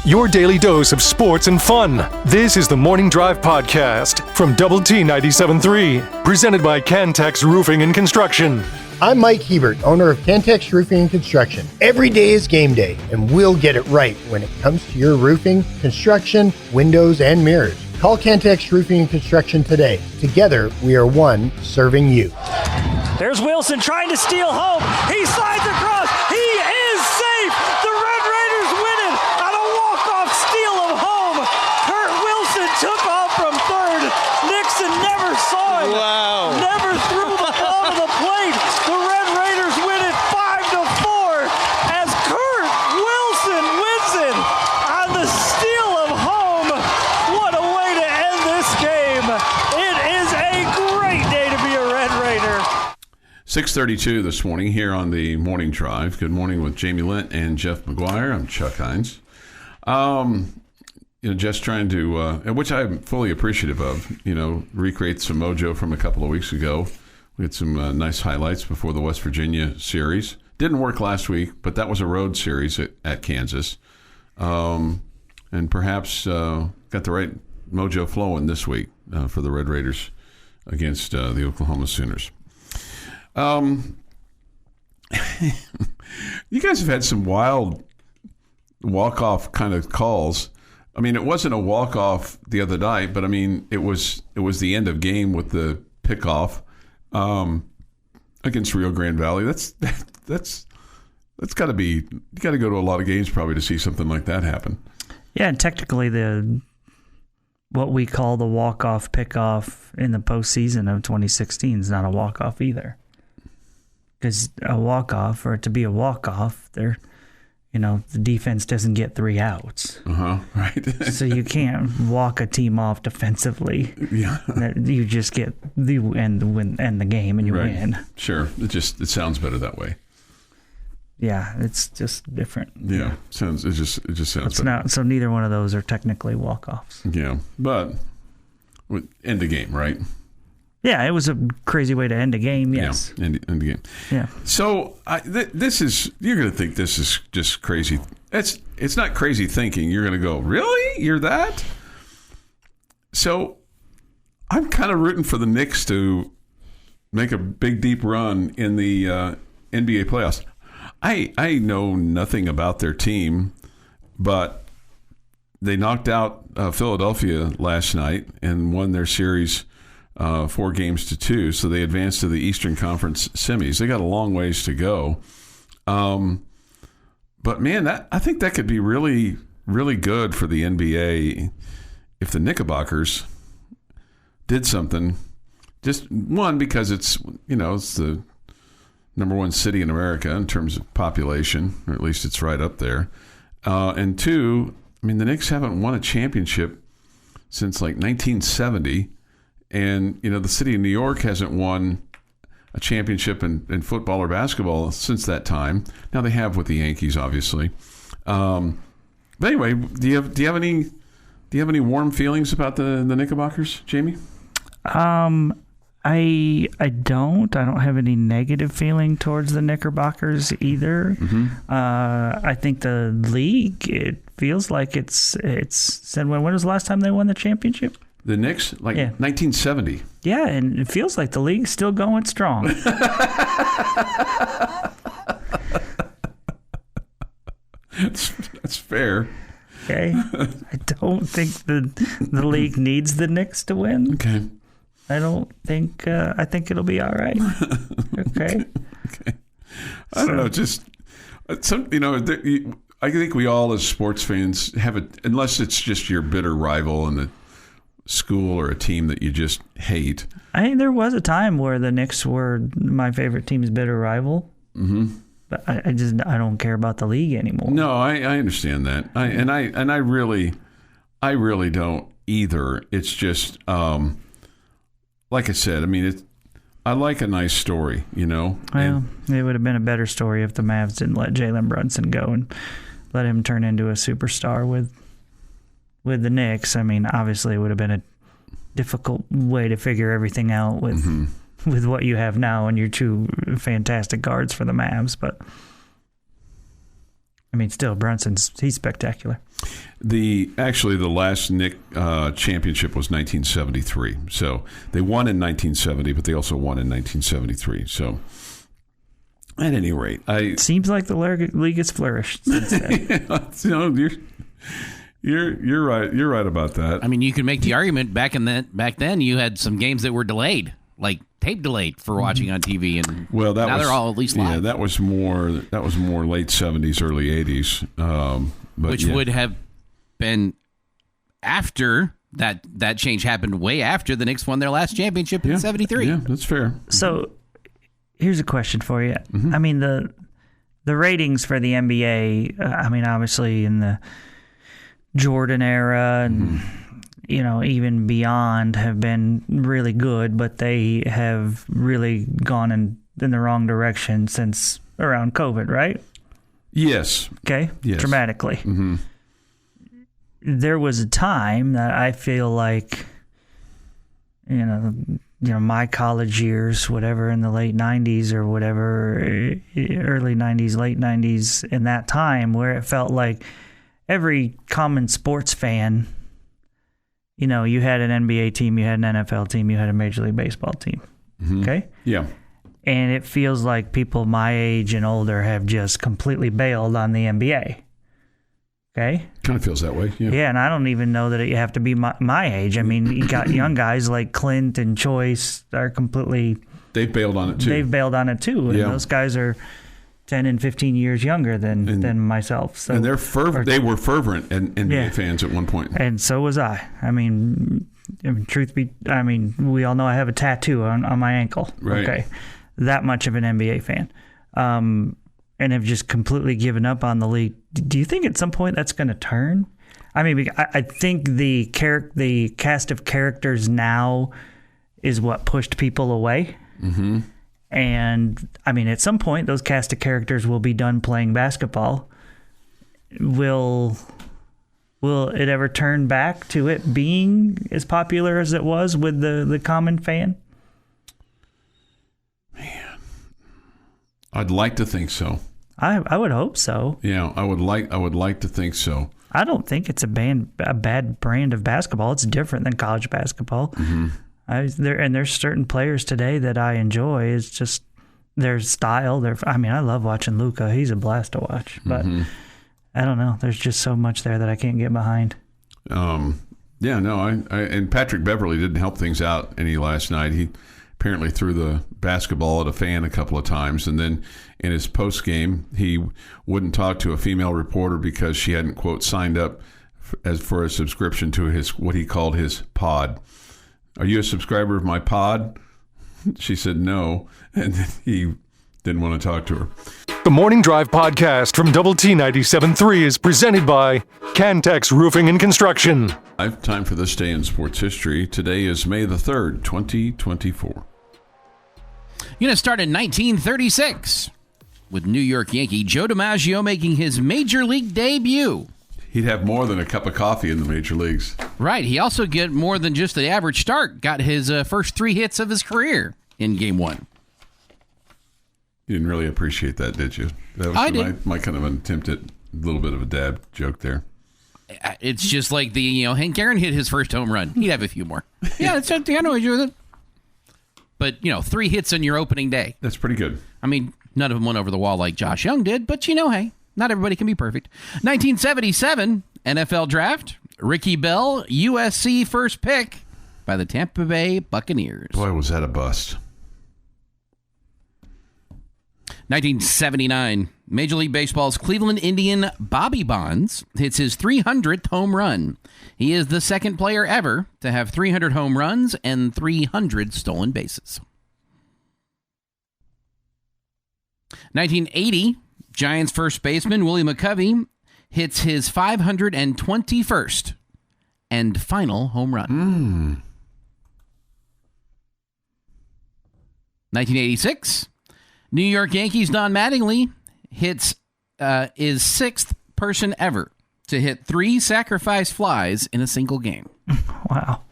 your daily dose of sports and fun. This is the Morning Drive Podcast from Double T 97.3, presented by Cantex Roofing and Construction. I'm Mike Hebert, owner of Cantex Roofing and Construction. Every day is game day, and we'll get it right when it comes to your roofing, construction, windows, and mirrors. Call Cantex Roofing and Construction today. Together, we are one serving you. There's Wilson trying to steal home. He slides across. He is safe. The Red Raiders win it on a walk-off steal of home. Kurt Wilson took off from third. Nixon never saw him. Wow. Never threw the ball to the plate. The Red Raiders win it 5-4 as Kurt Wilson wins it on the steal of home. What a way to end this game. It is a great day to be a Red Raider. 6:32 this morning here on the Morning Drive. Good morning with Jamie Lent and Jeff McGuire. I'm Chuck Heinz. Just trying to, which I'm fully appreciative of, recreate some mojo from a couple of weeks ago. We had some nice highlights before the West Virginia series. Didn't work last week, but that was a road series at Kansas. And perhaps got the right mojo flowing this week for the Red Raiders against the Oklahoma Sooners. You guys have had some wild walk-off kind of calls. I mean, it wasn't a walk-off the other night, but I mean, it was the end of game with the pickoff against Rio Grande Valley. That's got to be, you got to go to a lot of games probably to see something like that happen. Yeah, and technically what we call the walk-off pickoff in the postseason of 2016 is not a walk-off either. Because a walk-off, or to be a walk-off, the defense doesn't get 3 outs. Right. So you can't walk a team off defensively. Yeah. You just get the end the game and you win. Sure. It sounds better that way. Yeah, it's just different. Yeah. It just sounds better. So neither one of those are technically walk-offs. Yeah. But end the game, right? Yeah, it was a crazy way to end a game, yes. Yeah, end the game. Yeah. So this is, you're going to think this is just crazy. It's not crazy thinking. You're going to go, really? You're that? So I'm kind of rooting for the Knicks to make a big, deep run in the NBA playoffs. I know nothing about their team, but they knocked out Philadelphia last night and won their series 4-2, so they advanced to the Eastern Conference semis. They got a long ways to go, but man, I think that could be really, really good for the NBA if the Knickerbockers did something. Just one, because it's the number 1 city in America in terms of population, or at least it's right up there, and two, I mean, the Knicks haven't won a championship since like 1970. And, the city of New York hasn't won a championship in football or basketball since that time. Now they have with the Yankees, obviously. But anyway, do you have any warm feelings about the Knickerbockers, Jamie? I don't. I don't have any negative feeling towards the Knickerbockers either. Mm-hmm. I think the league, it feels like it's said, when was the last time they won the championship? The Knicks, 1970. Yeah, and it feels like the league's still going strong. That's fair. Okay. I don't think the league needs the Knicks to win. Okay. I don't think. I think it'll be all right. Okay. Okay. I don't know. Just some. I think we all, as sports fans, have it. Unless it's just your bitter rival in the school or a team that you just hate. I think there was a time where the Knicks were my favorite team's bitter rival. Mm-hmm. But I don't care about the league anymore. No, I understand that. I really don't either. It's just like I said. I mean, I like a nice story, Well, it would have been a better story if the Mavs didn't let Jalen Brunson go and let him turn into a superstar with the Knicks. I mean, obviously, it would have been a difficult way to figure everything out with what you have now and your 2 fantastic guards for the Mavs. But I mean, still, he's spectacular. The last Nick championship was 1973. So they won in 1970, but they also won in 1973. So at any rate, seems like the league has flourished since then. You're right. You're right about that. I mean, you could make the argument back then you had some games that were delayed, like tape delayed for watching on TV, and now they're all at least live. Yeah, that was more late 70s, early 80s, which would have been after that change happened, way after the Knicks won their last championship in '73. Yeah, that's fair. So here's a question for you. I mean, the ratings for the NBA. I mean, obviously in the Jordan era and even beyond have been really good, but they have really gone in the wrong direction since around COVID, right? Yes. Okay. Yes. Dramatically. There was a time that I feel like, my college years, whatever, in the late 90s or whatever, early 90s, late 90s, in that time where it felt like every common sports fan, you had an NBA team, you had an NFL team, you had a Major League Baseball team. Okay? Yeah. And it feels like people my age and older have just completely bailed on the NBA. Okay? Kind of feels that way. Yeah. Yeah, and I don't even know that you have to be my age. I mean, you got young guys like Clint and Choice are completely... They've bailed on it, too. They've bailed on it, too. And those guys are 10 and 15 years younger than myself. So, and they were fervent NBA fans at one point. And so was I. I mean, we all know I have a tattoo on my ankle. Right. Okay. That much of an NBA fan. And have just completely given up on the league. Do you think at some point that's going to turn? I mean, I think the cast of characters now is what pushed people away. Mm-hmm. And, I mean, at some point, those cast of characters will be done playing basketball. Will it ever turn back to it being as popular as it was with the common fan? Man, I'd like to think so. I would hope so. Yeah, I would like to think so. I don't think it's a bad brand of basketball. It's different than college basketball. Mm-hmm. There's certain players today that I enjoy. It's just their style. I love watching Luka. He's a blast to watch. But I don't know. There's just so much there that I can't get behind. And Patrick Beverley didn't help things out any last night. He apparently threw the basketball at a fan a couple of times, and then in his post game, he wouldn't talk to a female reporter because she hadn't, quote, signed up for a subscription to what he called his pod. Are you a subscriber of my pod? She said no, and then he didn't want to talk to her. The Morning Drive podcast from Double T 97.3 is presented by Cantex Roofing and Construction. Time for this day in sports history. Today is May the 3rd, 2024. You're going to start in 1936 with New York Yankee Joe DiMaggio making his major league debut. He'd have more than a cup of coffee in the major leagues. Right. He also get more than just the average start. Got his first 3 hits of his career in Game 1. You didn't really appreciate that, did you? That was my kind of an attempt at a little bit of a dab joke there. It's just like Hank Aaron hit his first home run. He'd have a few more. Yeah, I know what you're with it. But, 3 hits on your opening day. That's pretty good. I mean, none of them went over the wall like Josh Young did, but hey, not everybody can be perfect. 1977 NFL Draft. Ricky Bell, USC first pick by the Tampa Bay Buccaneers. Boy, was that a bust. 1979, Major League Baseball's Cleveland Indian Bobby Bonds hits his 300th home run. He is the second player ever to have 300 home runs and 300 stolen bases. 1980, Giants first baseman Willie McCovey hits his 521st and final home run. 1986, New York Yankees Don Mattingly is 6th person ever to hit 3 sacrifice flies in a single game. Wow.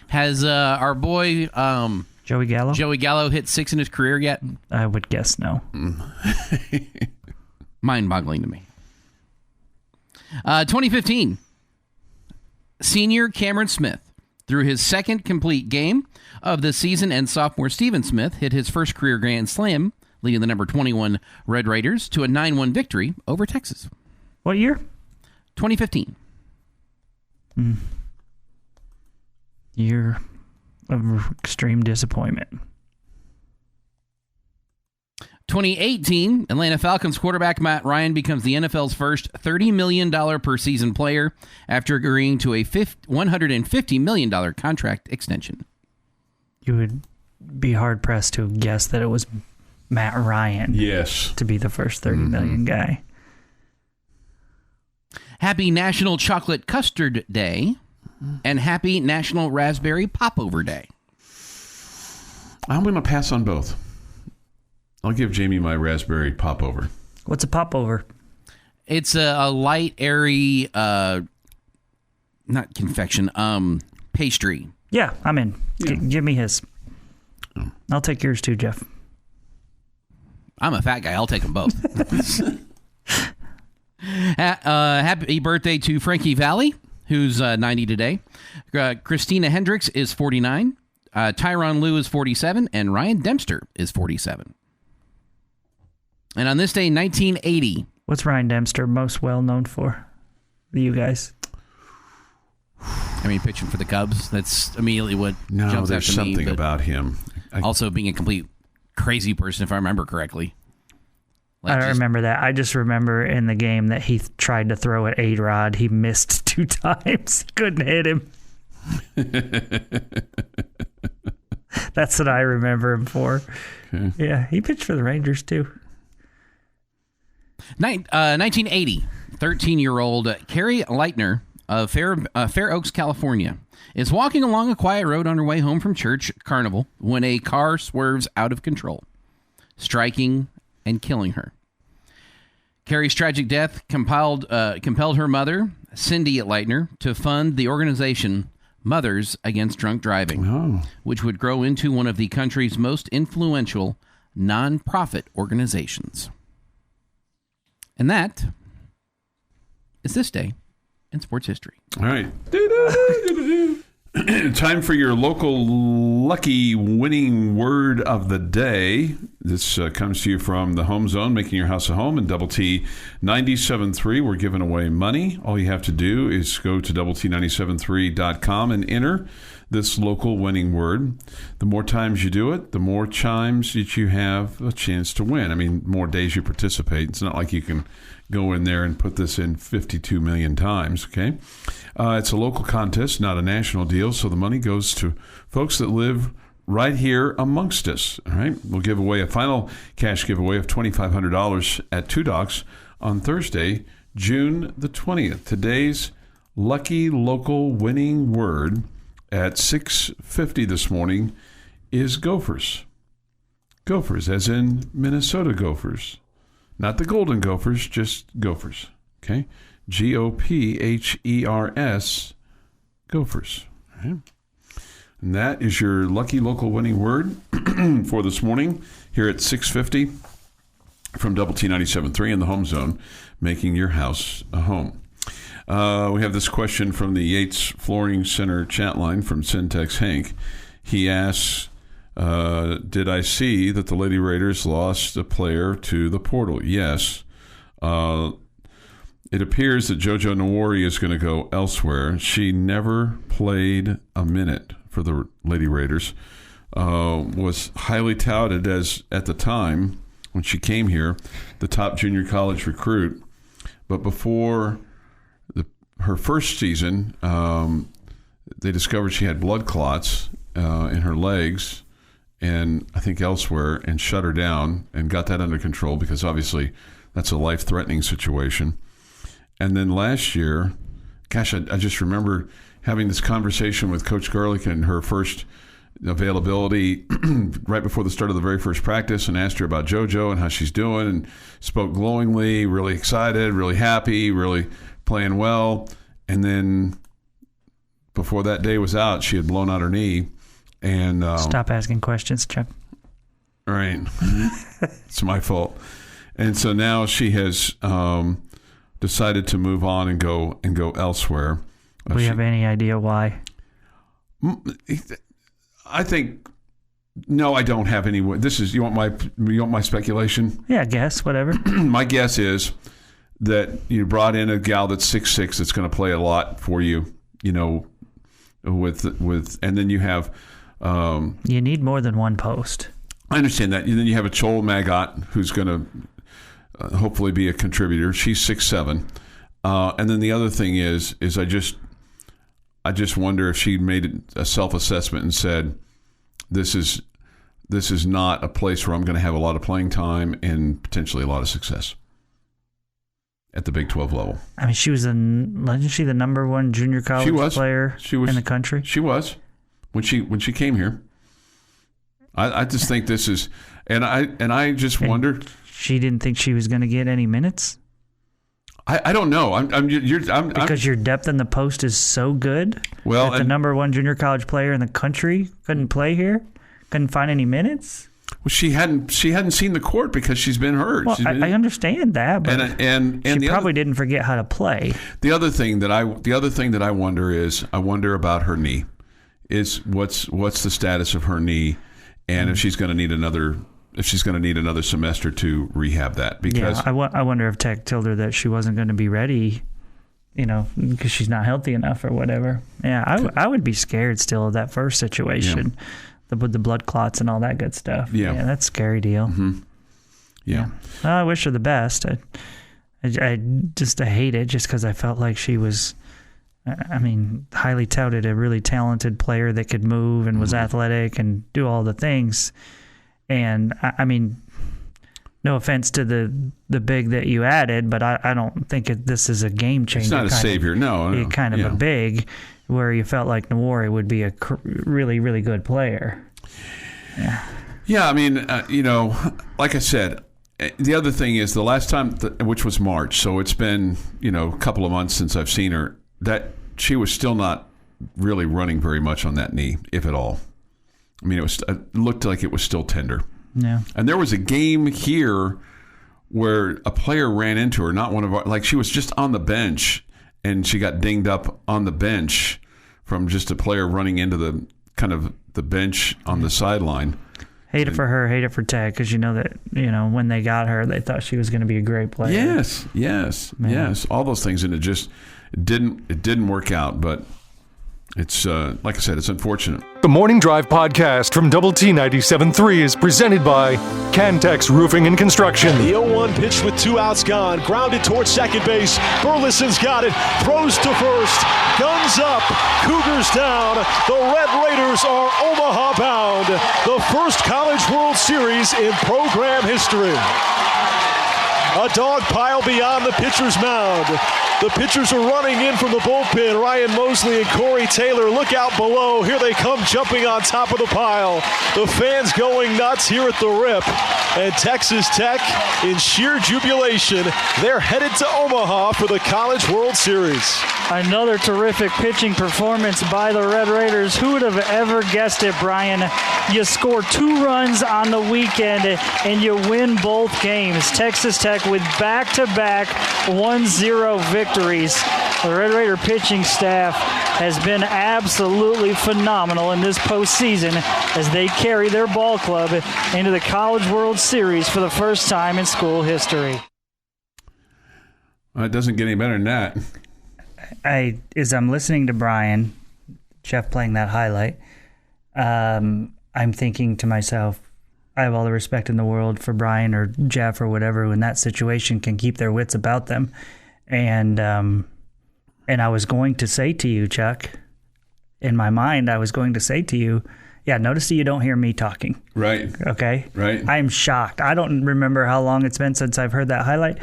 Has our boy Joey Gallo? Joey Gallo hit 6 in his career yet? I would guess no. Mind-boggling to me. 2015. Senior Cameron Smith threw his second complete game of the season, and sophomore Steven Smith hit his first career grand slam, leading the number 21 Red Raiders to a 9-1 victory over Texas. What year? 2015. Year of extreme disappointment. 2018, Atlanta Falcons quarterback Matt Ryan becomes the NFL's first $30 million per season player after agreeing to a $150 million contract extension. You would be hard-pressed to guess that it was Matt Ryan to be the first $30 million guy. Happy National Chocolate Custard Day and Happy National Raspberry Popover Day. I'm going to pass on both. I'll give Jamie my raspberry popover. What's a popover? It's a light, airy, not confection, pastry. Yeah, I'm in. Yeah. Give me his. I'll take yours too, Jeff. I'm a fat guy. I'll take them both. Happy birthday to Frankie Valli, who's 90 today. Christina Hendricks is 49. Tyronn Lue is 47. And Ryan Dempster is 47. And on this day, 1980. What's Ryan Dempster most well known for? You guys? I mean, pitching for the Cubs. That's immediately what jumps out to me. There's something about him. Also being a complete crazy person, if I remember correctly. I don't remember that. I just remember in the game that he tried to throw at A-Rod. He missed 2 times. Couldn't hit him. That's what I remember him for. Okay. Yeah, he pitched for the Rangers, too. 1980, 13-year-old Carrie Leitner of Fair Oaks, California, is walking along a quiet road on her way home from church carnival when a car swerves out of control, striking and killing her. Carrie's tragic death compelled her mother, Cindy Leitner, to fund the organization Mothers Against Drunk Driving, which would grow into one of the country's most influential nonprofit organizations. And that is this day in sports history. All right. Time for your local lucky winning word of the day. This comes to you from the Home Zone, making your house a home, and Double T 97.3. We're giving away money. All you have to do is go to doublet973.com and enter this local winning word. The more times you do it, the more times that you have a chance to win. I mean, more days you participate. It's not like you can go in there and put this in 52 million times, okay? It's a local contest, not a national deal, so the money goes to folks that live right here amongst us, all right? We'll give away a final cash giveaway of $2,500 at Two Docs on Thursday, June the 20th. Today's lucky local winning word at 6:50 this morning is Gophers. Gophers, as in Minnesota Gophers. Not the Golden Gophers, just Gophers. Okay? Gophers. Gophers. All right. And that is your lucky local winning word for this morning here at 6:50 from Double T 97.3 in the Home Zone, making your house a home. We have this question from the Yates Flooring Center chat line from Syntex Hank. He asks, did I see that the Lady Raiders lost a player to the portal? Yes. It appears that JoJo Nowori is going to go elsewhere. She never played a minute for the Lady Raiders. Was highly touted as, at the time, when she came here, the top junior college recruit. But before her first season, they discovered she had blood clots in her legs and I think elsewhere, and shut her down and got that under control because obviously that's a life-threatening situation. And then last year, gosh, I just remember having this conversation with Coach Garlick in her first availability right before the start of the very first practice, and asked her about JoJo and how she's doing, and spoke glowingly, really excited, really happy, really playing well. And then before that day was out, she had blown out her knee And Stop asking questions, Chuck. right, it's my fault. And so now she has decided to move on and go elsewhere. Do we have any idea why? I think no, I don't have any. This is you want my speculation? Yeah, guess whatever. My guess is that you brought in a gal that's 6'6" that's going to play a lot for you. You know, with and then you have. You need more than one post. I understand that. And then you have a Chol Magot who's going to hopefully be a contributor. She's 6'7", and then the other thing is I just wonder if she made a self-assessment and said, this is not a place where I'm going to have a lot of playing time and potentially a lot of success at the Big 12 level. I mean, wasn't she the number one junior college player in the country? She was when she came here. I just think this is, and I just wonder. She didn't think she was going to get any minutes. I don't know. Because your depth in the post is so good. Well, that the number one junior college player in the country couldn't play here, couldn't find any minutes. Well, she hadn't seen the court because she's been hurt. Well, I understand that, but and she probably didn't forget how to play. The other thing that I wonder about her knee is what's the status of her knee, and if she's going to need another. If she's going to need another semester to rehab that, because I wonder if Tech told her that she wasn't going to be ready, because she's not healthy enough or whatever. Yeah, I would be scared still of that first situation, with the blood clots and all that good stuff. Yeah, that's a scary deal. Mm-hmm. Yeah. Well, I wish her the best. I hate it just because I felt like she was, highly touted, a really talented player that could move and was athletic and do all the things. And no offense to the big that you added, but I don't think this is a game changer. It's not a savior, no. Kind of a big where you felt like Nwori would be a really, really good player. Yeah, like I said, the other thing is the last time, which was March, so it's been, a couple of months since I've seen her, that she was still not really running very much on that knee, if at all. It looked like it was still tender. Yeah. And there was a game here where a player ran into her, not one of our, she was just on the bench, and she got dinged up on the bench from just a player running into the bench on the sideline. Hate it for her, hate it for Tech, because when they got her, they thought she was going to be a great player. Yes. All those things, and it didn't work out, but it's, like I said, it's unfortunate. The Morning Drive podcast from Double T 97.3 is presented by Cantex Roofing and Construction. The 0-1 pitch with 2 outs gone. Grounded towards second base. Burleson's got it. Throws to first. Guns up. Cougars down. The Red Raiders are Omaha bound. The first College World Series in program history. A dog pile beyond the pitcher's mound. The pitchers are running in from the bullpen. Ryan Mosley and Corey Taylor look out below. Here they come jumping on top of the pile. The fans going nuts here at the Rip. And Texas Tech, in sheer jubilation, they're headed to Omaha for the College World Series. Another terrific pitching performance by the Red Raiders. Who would have ever guessed it, Brian? You score 2 runs on the weekend and you win both games. Texas Tech with back-to-back 1-0 victories. The Red Raider pitching staff has been absolutely phenomenal in this postseason as they carry their ball club into the College World Series for the first time in school history. It doesn't get any better than that. As I'm listening to Brian, Jeff playing that highlight, I'm thinking to myself, I have all the respect in the world for Brian or Jeff or whatever who in that situation can keep their wits about them. And I was going to say to you, Chuck, in my mind, I was going to say to you, notice that you don't hear me talking. Right. Okay? Right. I'm shocked. I don't remember how long it's been since I've heard that highlight.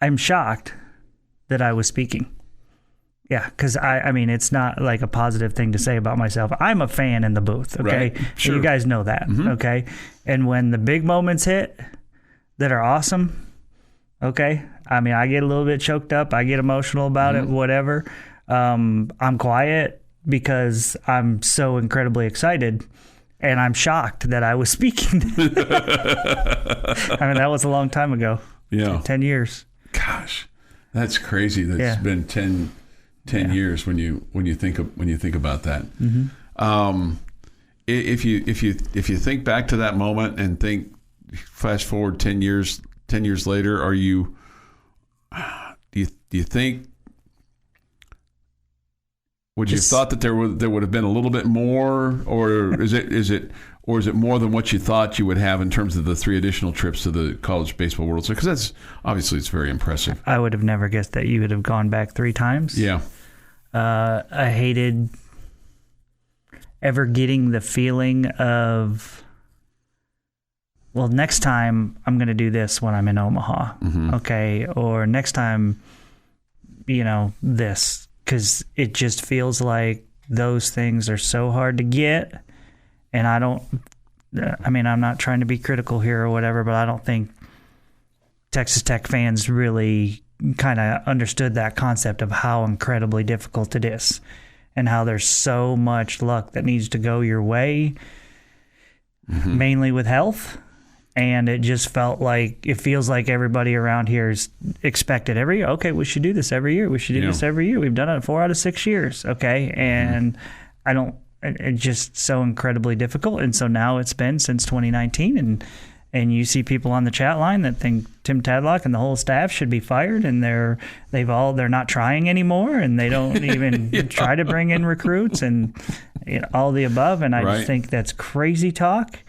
I'm shocked that I was speaking. Yeah, because it's not like a positive thing to say about myself. I'm a fan in the booth, okay? Right. Sure. You guys know that, okay? And when the big moments hit that are awesome, okay? I get a little bit choked up. I get emotional about it, whatever. I'm quiet because I'm so incredibly excited and I'm shocked that I was speaking. I mean, that was a long time ago. Yeah. 10 years. Gosh, that's crazy. That's been 10 years when you think about that. Mm-hmm. If you think back to that moment and fast forward 10 years later, do you think, would you have thought that there would have been a little bit more, or is it more than what you thought you would have in terms of the 3 additional trips to the College Baseball World Series? Because it's very impressive. I would have never guessed that you would have gone back 3 times. Yeah. I hated ever getting the feeling of, well, next time I'm going to do this when I'm in Omaha. Mm-hmm. Okay. Or next time, this. Because it just feels like those things are so hard to get. And I'm not trying to be critical here or whatever, but I don't think Texas Tech fans really kind of understood that concept of how incredibly difficult it is and how there's so much luck that needs to go your way, mainly with health. And it just feels like everybody around here is expected every year. Okay, we should do this every year. We should do this every year. We've done it 4 out of 6 years. Okay. And it's just so incredibly difficult. And so now it's been since 2019, and you see people on the chat line that think Tim Tadlock and the whole staff should be fired, and they're not trying anymore, and they don't even try to bring in recruits and all the above. And I just think that's crazy talk.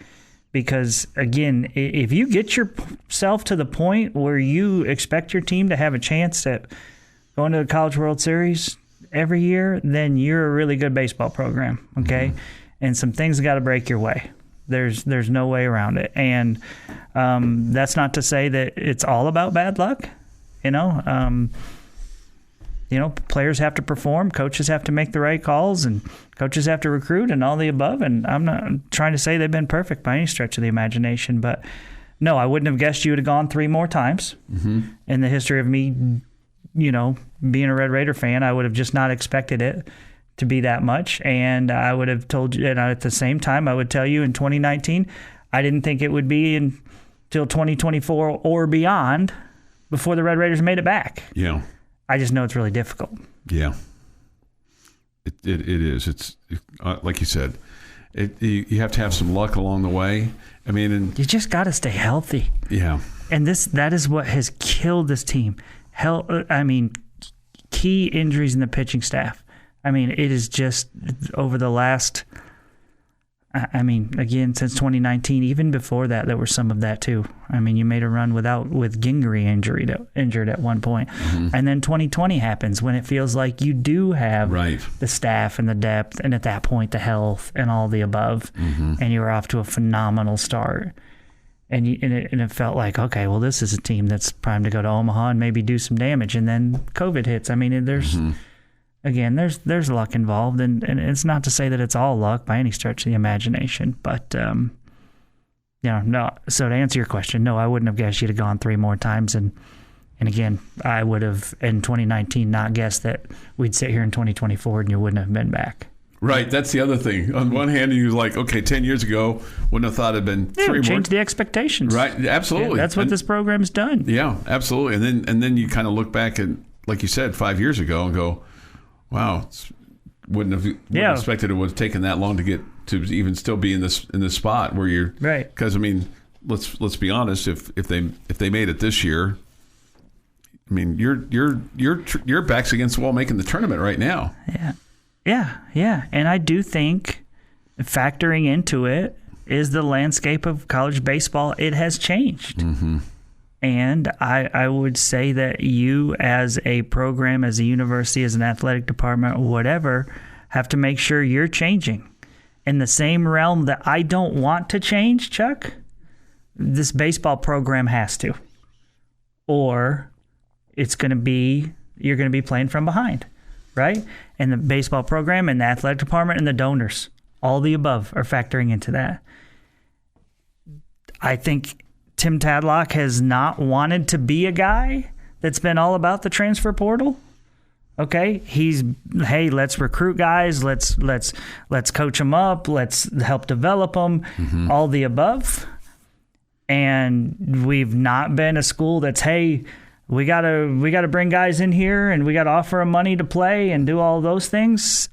Because, again, if you get yourself to the point where you expect your team to have a chance at going to the College World Series every year, then you're a really good baseball program, okay? Mm-hmm. And some things got to break your way. There's no way around it. And that's not to say that it's all about bad luck, players have to perform, coaches have to make the right calls, and coaches have to recruit and all the above. And I'm not trying to say they've been perfect by any stretch of the imagination, but no, I wouldn't have guessed you would have gone 3 more times in the history of me, being a Red Raider fan. I would have just not expected it to be that much. And I would have told you, and at the same time, I would tell you in 2019, I didn't think it would be until 2024 or beyond before the Red Raiders made it back. Yeah. I just know it's really difficult. Yeah, it is. It's like you said, you have to have some luck along the way. I mean, you just got to stay healthy. Yeah, and that is what has killed this team. Key injuries in the pitching staff. I mean, it is just over the last. Again, since 2019, even before that, there was some of that too. I mean, you made a run with Gingery injured at one point. And then 2020 happens when it feels like you do have the staff and the depth, and at that point, the health and all the above, and you were off to a phenomenal start. And it felt like, okay, well, this is a team that's primed to go to Omaha and maybe do some damage. And then COVID hits. I mean, there's... Again, there's luck involved, and it's not to say that it's all luck by any stretch of the imagination. But, no. So to answer your question, no, I wouldn't have guessed you'd have gone 3 more times. And again, I would have, in 2019, not guessed that we'd sit here in 2024 and you wouldn't have been back. Right. That's the other thing. On one hand, you're like, okay, 10 years ago, wouldn't have thought it'd been 3 more. Change the expectations. Right. Absolutely. Yeah, that's what this program's done. Yeah, absolutely. And then you kind of look back at, like you said, 5 years ago and go, wow, wouldn't have expected it would have taken that long to get to even still be in this spot where you're right. Because let's be honest, if they made it this year, I mean your back's against the wall making the tournament right now. Yeah, and I do think factoring into it is the landscape of college baseball. It has changed. And I would say that you as a program, as a university, as an athletic department, whatever, have to make sure you're changing. In the same realm that I don't want to change, Chuck, this baseball program has to. Or you're going to be playing from behind, right? And the baseball program and the athletic department and the donors, all the above are factoring into that. I think Tim Tadlock has not wanted to be a guy that's been all about the transfer portal. Okay, hey, let's recruit guys. Let's coach them up. Let's help develop them. All the above. And we've not been a school that's, hey, we gotta bring guys in here and we gotta offer them money to play and do all those things.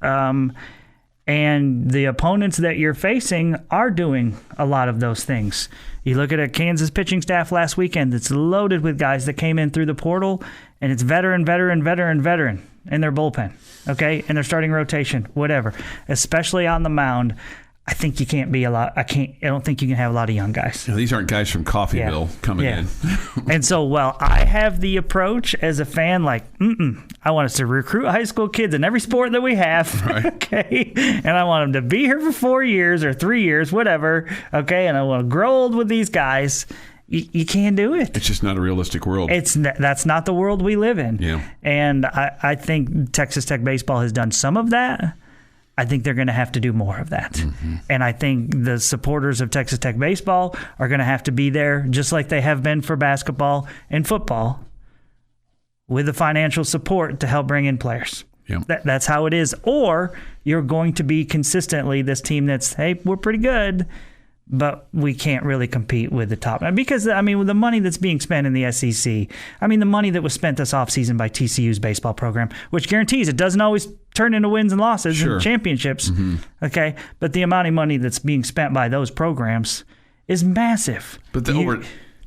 And the opponents that you're facing are doing a lot of those things. You look at a Kansas pitching staff last weekend that's loaded with guys that came in through the portal, and it's veteran in their bullpen, okay? And their starting rotation, whatever. Especially on the mound, I think you can't be I don't think you can have a lot of young guys. These aren't guys from Coffeyville coming in. And so, well, I have the approach as a fan, like, I want us to recruit high school kids in every sport that we have, right. Okay? And I want them to be here for 4 years or 3 years, whatever, okay? And I want to grow old with these guys. You can't do it. It's just not a realistic world. That's not the world we live in. Yeah. And I think Texas Tech baseball has done some of that. I think they're going to have to do more of that. And I think the supporters of Texas Tech baseball are going to have to be there just like they have been for basketball and football with the financial support to help bring in players. Yeah. That's how it is. Or you're going to be consistently this team that's, hey, we're pretty good, but we can't really compete with the top. Because, with the money that's being spent in the SEC, the money that was spent this offseason by TCU's baseball program, which guarantees it doesn't always turn into wins and losses and championships, okay? But the amount of money that's being spent by those programs is massive. But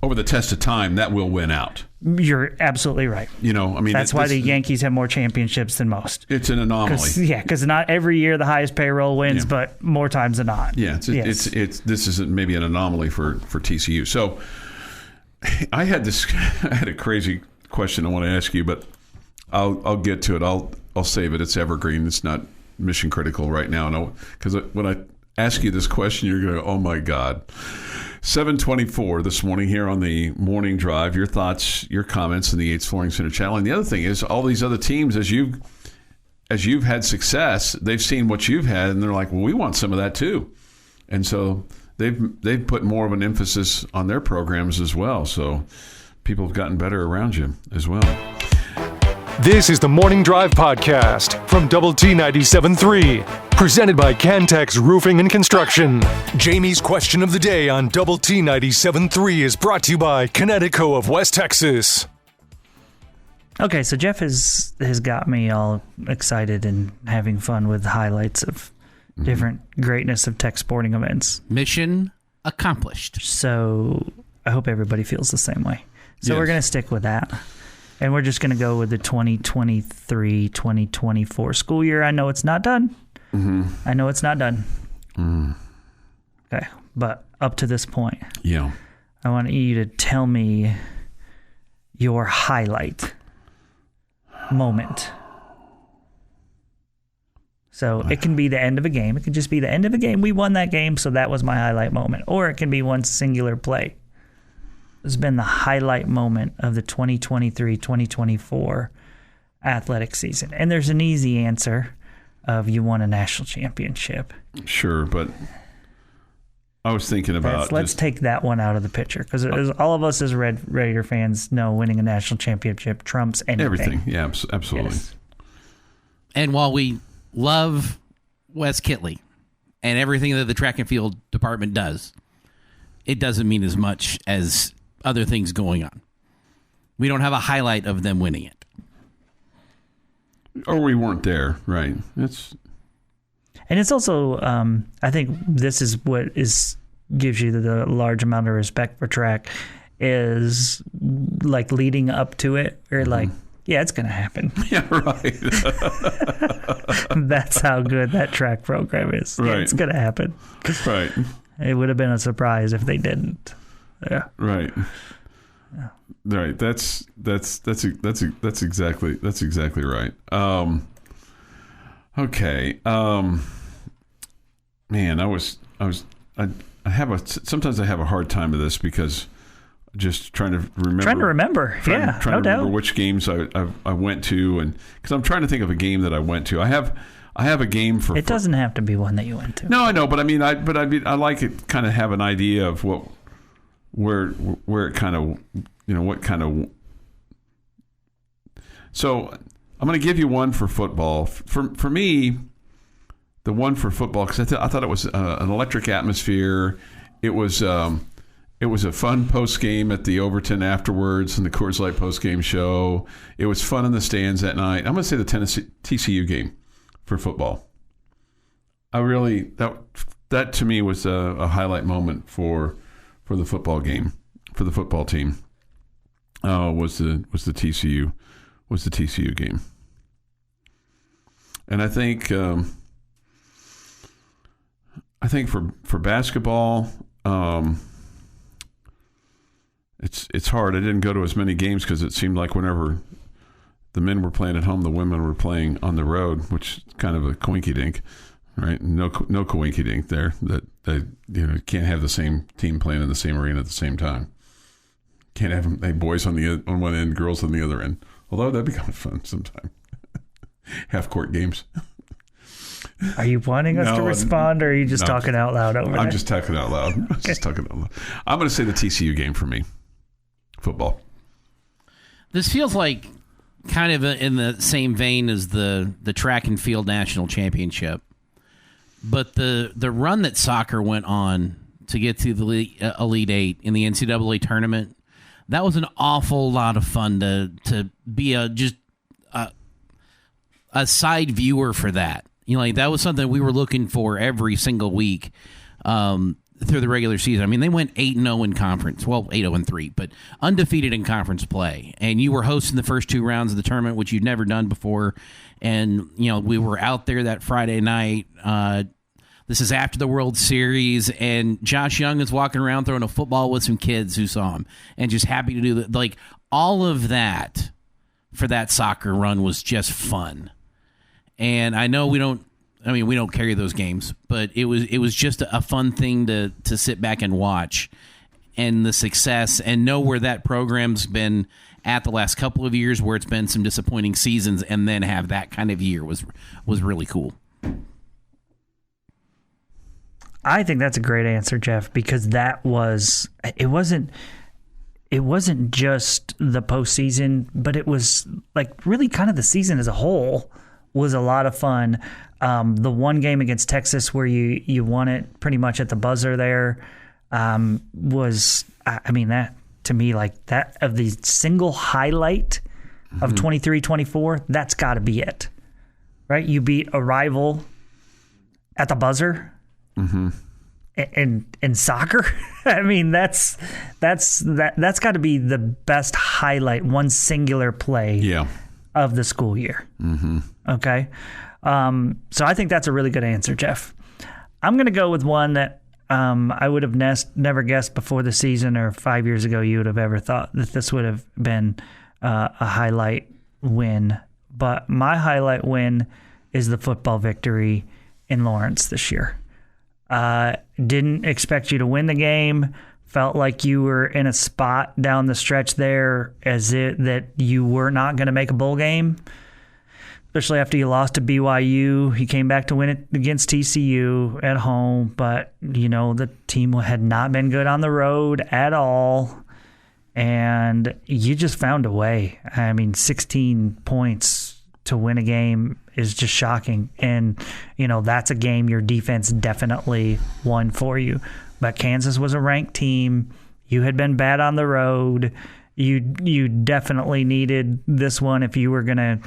over the test of time, that will win out. You're absolutely right. That's why the Yankees have more championships than most. It's an anomaly. Because not every year the highest payroll wins, but more times than not. Yeah, this is maybe an anomaly for TCU. So I had a crazy question I want to ask you, but I'll get to it. I'll save it. It's evergreen. It's not mission critical right now. Because when I ask you this question, you're going to go, oh my God. 7:24 this morning here on the Morning Drive. Your thoughts, your comments in the Yates Flooring Center channel. And the other thing is, all these other teams, as you've had success, they've seen what you've had, and they're like, well, we want some of that too. And so they've put more of an emphasis on their programs as well. So people have gotten better around you as well. This is the Morning Drive Podcast from Double T 97.3, presented by Cantex Roofing and Construction. Jamie's question of the day on Double T 97.3 is brought to you by Connecticut of West Texas. Okay, so Jeff has got me all excited and having fun with highlights of different greatness of Tech sporting events. Mission accomplished. So I hope everybody feels the same way. So we're going to stick with that. And we're just going to go with the 2023-2024 school year. I know it's not done. I know it's not done. Okay, but up to this point, I want you to tell me your highlight moment. So it can be the end of a game. It can just be the end of a game. We won that game, so that was my highlight moment. Or it can be one singular play. Has been the highlight moment of the 2023-2024 athletic season. And there's an easy answer of you won a national championship. Sure, but I was thinking about... Let's take that one out of the picture, because all of us as Red Raider fans know winning a national championship trumps anything. Everything, yeah, absolutely. Yes. And while we love Wes Kitley and everything that the track and field department does, it doesn't mean as much as other things going on. We don't have a highlight of them winning it. Or we weren't there, right? And it's also, I think this is what gives you the large amount of respect for track, is like leading up to it, or like, yeah, it's going to happen. Yeah, right. That's how good that track program is. Right. Yeah, it's going to happen. Right. It would have been a surprise if they didn't. Yeah. Right. Yeah. Right. That's exactly right. Okay. Man, sometimes I have a hard time with this, because just trying to remember. Trying to remember which games I went to, and because I'm trying to think of a game that I went to. I have a game for. It doesn't have to be one that you went to. No, I know, but I like it. Kind of have an idea of where it kind of, what kind of. So I'm going to give you one for football. For me, the one for football, because I thought it was an electric atmosphere. It was a fun post game at the Overton afterwards and the Coors Light post game show. It was fun in the stands that night. I'm going to say the TCU game for football. That to me was a highlight moment for the football game, for the football team. Was the TCU game. And I think for basketball, it's hard. I didn't go to as many games because it seemed like whenever the men were playing at home, the women were playing on the road, which is kind of a coinky-dink, right? No coinky-dink there. That can't have the same team playing in the same arena at the same time. Can't have boys on one end, girls on the other end. Although that'd be kind of fun sometime. Half court games. Are you wanting us to respond, or are you just talking out loud over there? I'm just talking out loud. I'm going to say the TCU game for me. Football. This feels like kind of in the same vein as the track and field national championship. But the run that soccer went on to get to the Elite Eight in the NCAA tournament, that was an awful lot of fun to be a side viewer for that. That was something we were looking for every single week through the regular season. I mean, they went 8-0 in conference. Well, 8-0-3, but undefeated in conference play. And you were hosting the first 2 rounds of the tournament, which you'd never done before. And, we were out there that Friday night. This is after the World Series, and Josh Young is walking around throwing a football with some kids who saw him and just happy to do that. Like, all of that for that soccer run was just fun. And I know we don't carry those games, but it was just a fun thing to sit back and watch, and the success, and know where that program's been at the last couple of years, where it's been some disappointing seasons, and then have that kind of year was really cool. I think that's a great answer, Jeff, because it wasn't just the postseason, but it was like really kind of the season as a whole was a lot of fun. The one game against Texas where you won it pretty much at the buzzer there was, that to me, like that of the single highlight of 23-24, that's got to be it, right? You beat a rival at the buzzer. Mm-hmm. In soccer, that's got to be the best highlight, one singular play of the school year. Mm-hmm. Okay, so I think that's a really good answer, Jeff. I'm going to go with one that I would have never guessed before the season, or 5 years ago you would have ever thought that this would have been a highlight win. But my highlight win is the football victory in Lawrence this year. Didn't expect you to win the game. Felt like you were in a spot down the stretch there that you were not going to make a bowl game, especially after you lost to BYU. You came back to win it against TCU at home, but the team had not been good on the road at all, and you just found a way. 16 points to win a game is just shocking. And, that's a game your defense definitely won for you. But Kansas was a ranked team. You had been bad on the road. You definitely needed this one if you were going to,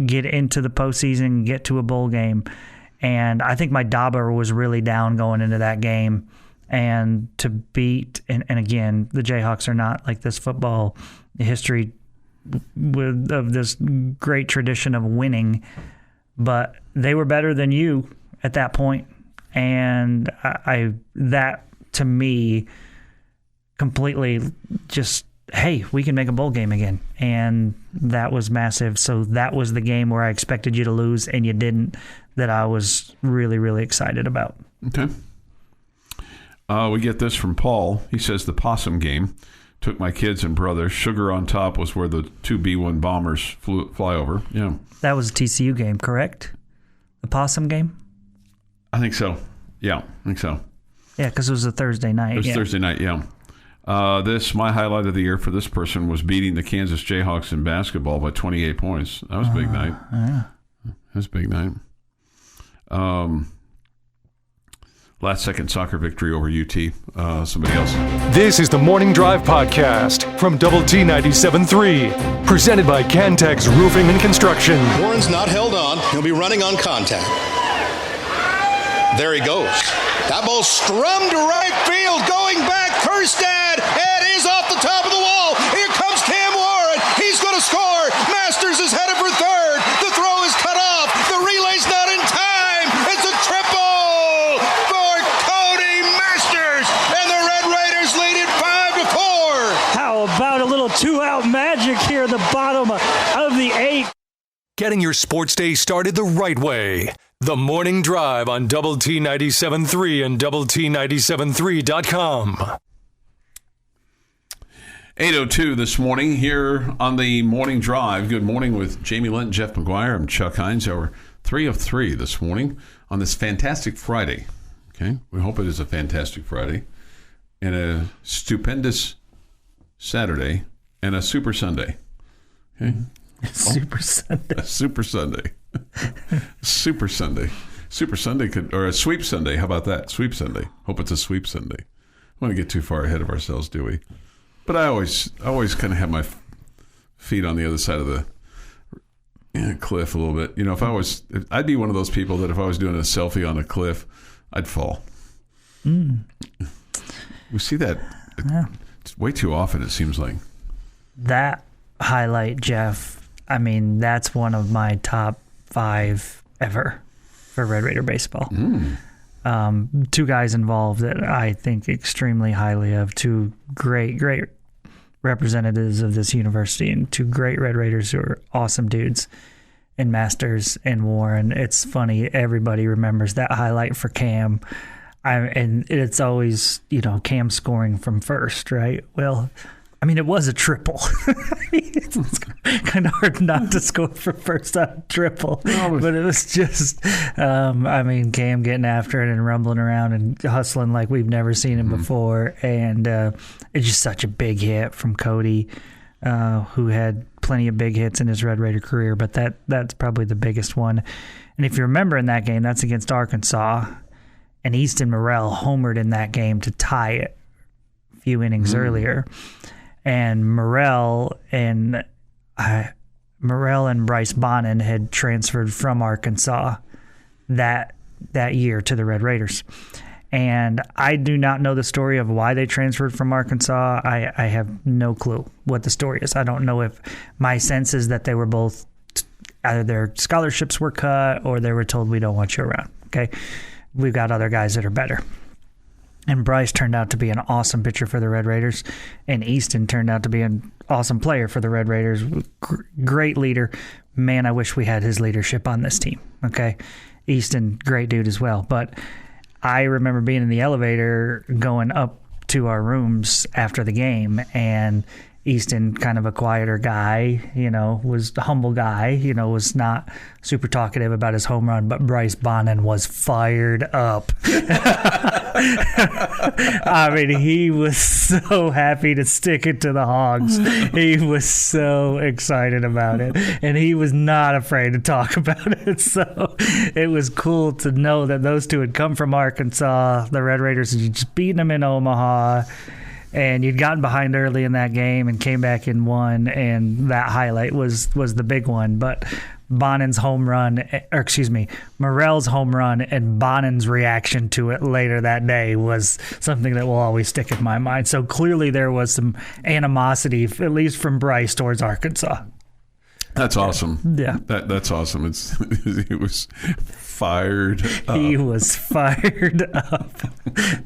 get into the postseason, get to a bowl game. And I think my dauber was really down going into that game. And to beat, and again, the Jayhawks are not like this football history of this great tradition of winning, but they were better than you at that point. And that to me completely just, hey, we can make a bowl game again. And that was massive. So that was the game where I expected you to lose and you didn't, that I was really, really excited about. Okay. We get this from Paul. He says the possum game. Took my kids and brother. Sugar on Top was where the 2 B-1 bombers fly over. Yeah. That was a TCU game, correct? The possum game? I think so. Yeah, I think so. Yeah, because it was a Thursday night. It was Thursday night, yeah. My highlight of the year for this person was beating the Kansas Jayhawks in basketball by 28 points. That was a big night. Yeah. That was a big night. Last second soccer victory over UT. Somebody else. This is the Morning Drive Podcast from Double T 97.3, presented by Cantex Roofing and Construction. Warren's not held on. He'll be running on contact. There he goes. That ball strummed to right field, going back. Kerstad, it is off the top of the wall. Here comes Cam Warren. He's going to score. Masters is headed for third. The throw is cut off. The relay's not in time. It's a triple for Cody Masters, and the Red Raiders lead it 5-4. How about a little two-out magic here at the bottom of the eighth? Getting your sports day started the right way. The Morning Drive on Double T 97.3 and Double T97.3.com. 8:02 this morning here on the Morning Drive. Good morning with Jamie Lent and Jeff McGuire. I'm Chuck Heinz. We're 3 of 3 this morning on this fantastic Friday. Okay, we hope it is a fantastic Friday and a stupendous Saturday and a super Sunday. Okay, Super Sunday. a super Sunday. Super Sunday. Super Sunday could, or a sweep Sunday. How about that? Sweep Sunday. Hope it's a sweep Sunday. I want to get too far ahead of ourselves, do we? But I always kind of have my feet on the other side of the cliff a little bit. You know, I'd be one of those people that if I was doing a selfie on a cliff, I'd fall. We see that it's way too often, it seems like. That highlight, Jeff, I mean, that's one of my top 5 ever for Red Raider baseball. Two guys involved that I think extremely highly of, two great representatives of this university and two great Red Raiders who are awesome dudes, and Masters and Warren. It's funny, everybody remembers that highlight for Cam. And it's always, Cam scoring from first, right? Well, I mean, it was a triple. It's kind of hard not to score for first on a triple. But it was just, Cam getting after it and rumbling around and hustling like we've never seen him before. And it's just such a big hit from Cody, who had plenty of big hits in his Red Raider career. But that's probably the biggest one. And if you remember in that game, that's against Arkansas. And Easton Morrell homered in that game to tie it a few innings earlier. And Morrell and Bryce Bonin had transferred from Arkansas that year to the Red Raiders. And I do not know the story of why they transferred from Arkansas. I have no clue what the story is. I don't know if my sense is that they were both, either their scholarships were cut or they were told, we don't want you around. Okay, we've got other guys that are better. And Bryce turned out to be an awesome pitcher for the Red Raiders. And Easton turned out to be an awesome player for the Red Raiders. Great leader. Man, I wish we had his leadership on this team. Okay. Easton, great dude as well. But I remember being in the elevator going up to our rooms after the game, and Easton, kind of a quieter guy, was a humble guy, was not super talkative about his home run, but Bryce Bonin was fired up. I mean, he was so happy to stick it to the Hogs. He was so excited about it, and he was not afraid to talk about it. So it was cool to know that those two had come from Arkansas. The Red Raiders had just beaten them in Omaha. And you'd gotten behind early in that game and came back and won, and that highlight was the big one. But Morrell's home run and Bonin's reaction to it later that day was something that will always stick in my mind. So clearly there was some animosity, at least from Bryce, towards Arkansas. That's awesome. Yeah. That's awesome. It was fired up. He was fired up.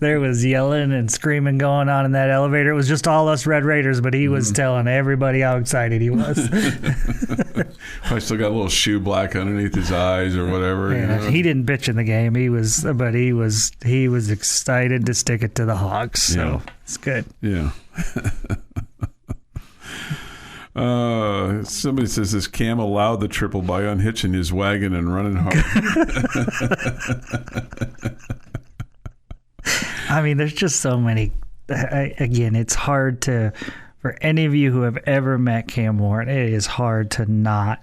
There was yelling and screaming going on in that elevator. It was just all us Red Raiders, but he was telling everybody how excited he was. I still got a little shoe black underneath his eyes or whatever. Yeah, he didn't bitch in the game. He was excited to stick it to the Hogs. So it's good. Yeah. Somebody says this Cam allowed the triple by unhitching his wagon and running hard. I mean, there's just so many again, it's hard for any of you who have ever met Cam Warren, it is hard to not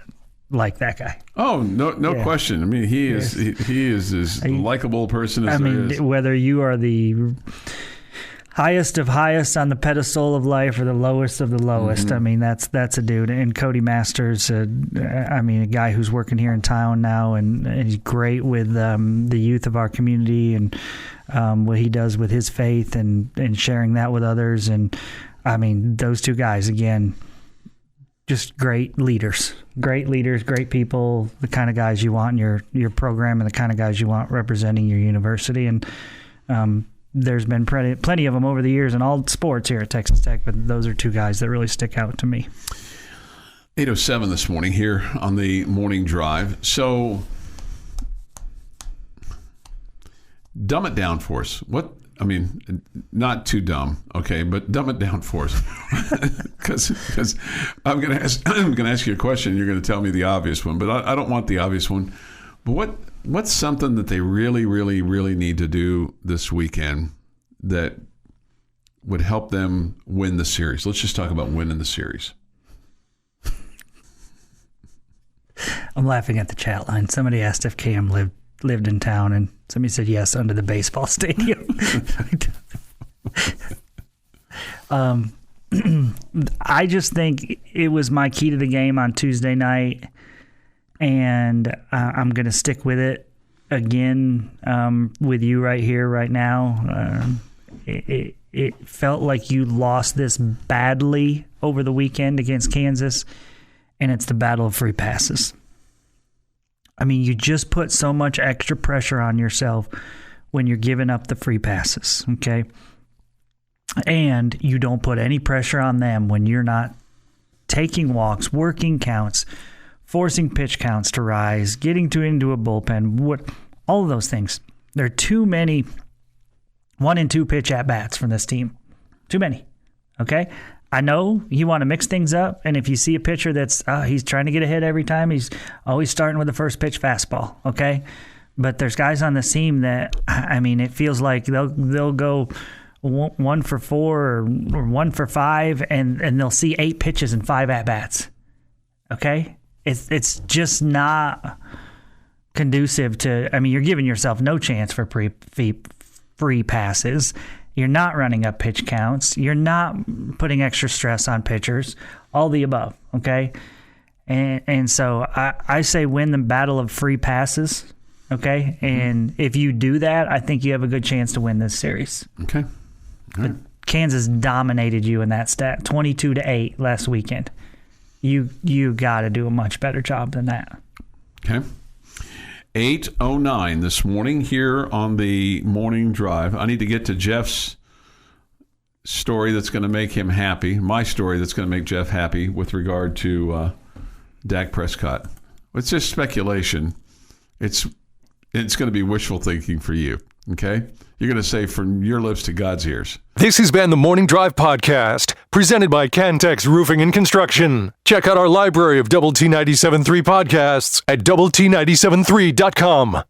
like that guy. Oh, no question. I mean, he is as likable a person as there is. Whether you are the highest of highest on the pedestal of life or the lowest of the lowest, Mm-hmm. I mean, that's a dude. And Cody Masters, a guy who's working here in town now, and he's great with the youth of our community and what he does with his faith and sharing that with others. And I mean, those two guys, again, just great leaders, great people, the kind of guys you want in your program and the kind of guys you want representing your university. And there's been plenty of them over the years in all sports here at Texas Tech, but those are two guys that really stick out to me. 8:07 this morning here on the morning drive. So dumb it down for us. Not too dumb, okay, but dumb it down for us. Because I'm going to ask you a question. You're going to tell me the obvious one, but I don't want the obvious one. But what's something that they really, really, really need to do this weekend that would help them win the series? Let's just talk about winning the series. I'm laughing at the chat line. Somebody asked if Cam lived in town, and somebody said yes, under the baseball stadium. I just think it was my key to the game on Tuesday night, and I'm going to stick with it again with you right here, right now. It felt like you lost this badly over the weekend against Kansas, and it's the battle of free passes. I mean, you just put so much extra pressure on yourself when you're giving up the free passes, okay? And you don't put any pressure on them when you're not taking walks, working counts, forcing pitch counts to rise, getting into a bullpen, all of those things. There are too many 1 and 2 pitch at-bats from this team. Too many, okay? I know you want to mix things up, and if you see a pitcher that's he's trying to get a hit every time, he's always starting with the first pitch fastball, okay? But there's guys on this team that, I mean, it feels like they'll go 1 for 4 or 1 for 5, and they'll see 8 pitches and 5 at-bats, okay? It's just not conducive to, I mean, you're giving yourself no chance for free passes. You're not running up pitch counts. You're not putting extra stress on pitchers. All the above, okay? And so I say win the battle of free passes, okay? And if you do that, I think you have a good chance to win this series. Okay. All right. Kansas dominated you in that stat, 22-8 last weekend. You got to do a much better job than that. Okay. 8:09 this morning here on the morning drive. I need to get to Jeff's story that's going to make him happy, my story that's going to make Jeff happy with regard to Dak Prescott. It's just speculation. It's going to be wishful thinking for you, okay? You're going to say from your lips to God's ears. This has been the Morning Drive Podcast, presented by Cantex Roofing and Construction. Check out our library of Double T 97.3 podcasts at doublet97.3.com.